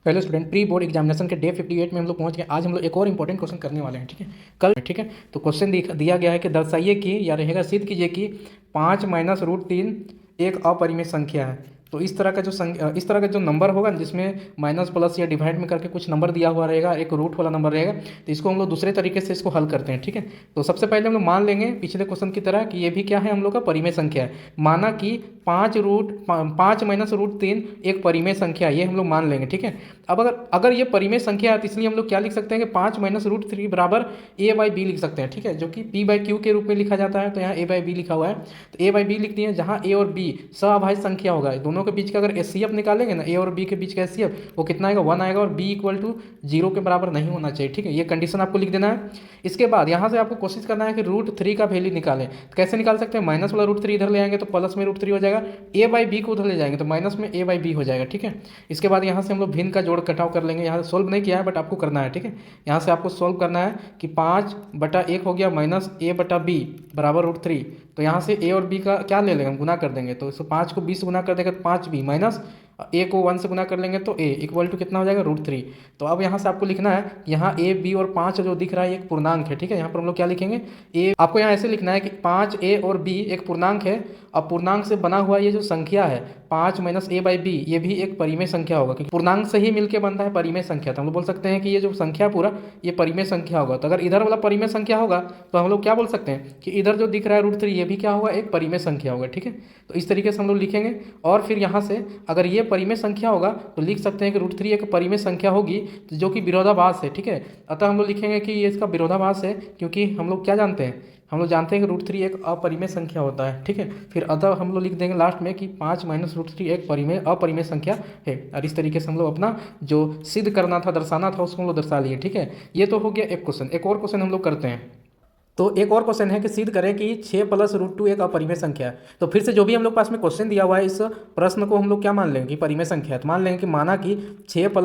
Hello student, pre board examination के day 58 में हम लोग पहुंच गए। आज हम लोग एक और इंपॉर्टेंट क्वेश्चन करने वाले हैं। ठीक है, कल ठीक है। तो क्वेश्चन दिया गया है कि दर्शाइए कि या रहेगा सिद्ध कीजिए कि 5 - √3 एक अपरिमेय संख्या है। तो इस तरह का जो नंबर होगा ना, जिसमें माइनस प्लस या डिवाइड में करके कुछ नंबर दिया हुआ रहेगा, एक रूट वाला नंबर रहेगा, तो इसको हम लोग दूसरे तरीके से इसको हल करते हैं। ठीक है, तो सबसे पहले हम लोग मान लेंगे पिछले क्वेश्चन की तरह कि ये भी क्या है, हम लोग का परिमेय संख्या है। माना कि 5 - √3 एक परिमेय संख्या है, ये हम लोग मान लेंगे। ठीक है, अब अगर ये परिमेय संख्या है तो इसलिए हम लोग क्या लिख सकते हैं कि 5 - √3 बराबर a/b लिख सकते हैं। ठीक है, जो कि p/q के रूप में लिखा जाता है। तो यहाँ a/b लिखा हुआ है, तो a/b लिख दिए। जहाँ a और b सह संख्या होगा, दोनों के बीच का अगर एचसीएफ निकालेंगे ना, a और b के बीच का एचसीएफ वो कितना आएगा, 1 आएगा, और b = 0 के बराबर नहीं होना चाहिए। ठीक है, ये कंडीशन आपको लिख देना है। इसके बाद यहाँ से आपको कोशिश करना है कि √3 का वैल्यू निकालें। तो कैसे निकाल सकते हैं, माइनस वाला √3 इधर ले आएंगे तो प्लस में √3 हो जाएगा, a/b को उधर ले जाएंगे तो माइनस में a/b हो जाएगा। ठीक है, इसके बाद यहाँ से हम लोग भिन्न का जोड़ घटाव कर लेंगे। यहाँ से सोल्व नहीं किया है बट आपको करना है। ठीक है, यहाँ से आपको सोल्व करना है कि 5/1 हो गया माइनस a/b बराबर √3। तो यहाँ से a और b का क्या ले लेंगे, हम गुना कर देंगे। तो इसको 5 को 20 से गुना कर देंगे तो 5b माइनस a को 1 से गुना कर लेंगे तो a = कितना हो जाएगा, √3। तो अब यहाँ से आपको लिखना है, यहाँ a b और 5 जो दिख रहा है एक पूर्णांक है। ठीक है, यहाँ पर हम लोग क्या लिखेंगे, a आपको यहाँ ऐसे लिखना है कि 5a और b एक पूर्णांक है। अब पूर्णांक से बना हुआ ये जो संख्या है 5 - a/b, ये भी एक परिमेय संख्या होगा, क्योंकि पूर्णांक से ही मिलकर बनता है परिमेय संख्या। तो हम लोग बोल सकते हैं कि ये जो संख्या पूरा ये परिमेय संख्या होगा। तो अगर इधर वाला परिमेय संख्या होगा तो हम लोग क्या बोल सकते हैं कि इधर जो दिख रहा है √3 ये भी क्या होगा, एक परिमेय संख्या होगा। ठीक है, तो इस तरीके से हम लोग लिखेंगे। और फिर यहाँ से अगर ये परिमेय संख्या होगा तो लिख सकते हैं कि √3 एक परिमेय संख्या होगी जो कि विरोधाभास है। ठीक है, अतः हम लोग लिखेंगे कि ये इसका विरोधाभास है, क्योंकि हम लोग क्या जानते हैं, हम लोग जानते हैं कि √3 एक अपरिमेय संख्या होता है। ठीक है, फिर अतः हम लोग लिख देंगे लास्ट में कि 5 - √3 एक अपरिमेय संख्या है। और इस तरीके से हम लोग अपना जो सिद्ध करना था, दर्शाना था, उसको हम लोग दर्शा लिए। ठीक है, ये तो हो गया एक क्वेश्चन। एक और क्वेश्चन हम लोग करते हैं। तो एक और क्वेश्चन है कि सिद्ध करें कि 6 + √2 एक अपरिमेय संख्या है। तो फिर से जो भी हम लोग पास में क्वेश्चन दिया हुआ है, इस प्रश्न को हम लोग क्या मान लेंगे कि परिमेय संख्या है। तो मान लेंगे कि माना कि 6 +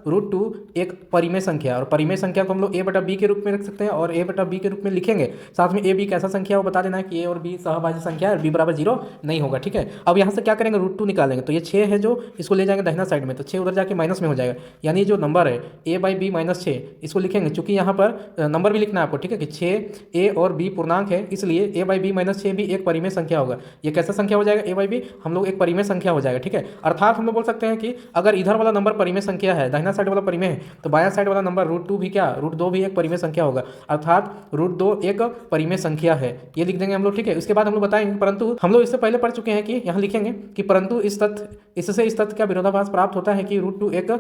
√2 एक परिमेय संख्या है, और परिमेय संख्या को हम लोग a/b के रूप में रख सकते हैं और a/b के रूप में लिखेंगे। साथ में a b कैसा संख्या है वो बता देना है कि a और b सहभाज्य संख्या है, b = 0 नहीं होगा। ठीक है, अब यहाँ से क्या करेंगे, √2 निकालेंगे। तो ये 6 है जो इसको ले जाएंगे दाहिना साइड में, तो 6 उधर जाके माइनस में हो जाएगा। यानी जो नंबर है a/b - 6 इसको लिखेंगे, चूंकि यहाँ पर नंबर भी लिखना है आपको। ठीक है, कि 6 a और b पूर्णांक है, इसलिए a/b - 6 भी एक परिमेय संख्या होगा। ये कैसा संख्या हो जाएगा, a/b हम लोग एक परिमेय संख्या हो जाएगा। ठीक है, अर्थात हम लोग बोल सकते हैं कि अगर इधर वाला नंबर परिमेय संख्या है, दाहिना साइड वाला परिमेय है, तो बायां साइड वाला नंबर √2 भी क्या, √2 भी एक परिमेय संख्या होगा। अर्थात √2 एक परिमेय संख्या है, ये लिख देंगे हम लोग। ठीक है, इसके बाद हम लोग बताएंगे, परंतु हम लोग इससे पहले पढ़ चुके हैं कि यहाँ लिखेंगे कि परंतु इससे इस तथ्य का विरोधाभास प्राप्त होता है कि √2 एक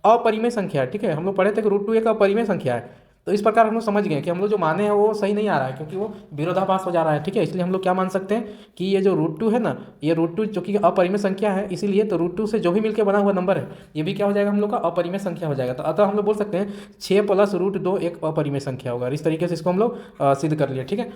अपरिमेय संख्या है। ठीक है, हम लोग पढ़े थे कि √2 एक अपरिमेय संख्या है। तो इस प्रकार हम लोग समझ गए कि हम लोग जो माने हैं वो सही नहीं आ रहा है, क्योंकि वो विरोधाभास हो जा रहा है। ठीक है, इसलिए हम लोग क्या मान सकते हैं कि ये जो √2 है ना, ये √2 जो कि अपरिमेय संख्या है, इसीलिए तो √2 से जो भी मिलकर बना हुआ नंबर है ये भी क्या हो जाएगा, हम लोग का अपरिमेय संख्या हो जाएगा। तो अतः हम लोग बोल सकते हैं 6 + √2 एक अपरिमेय संख्या होगा। इस तरीके से इसको हम लोग सिद्ध कर लिए। ठीक है।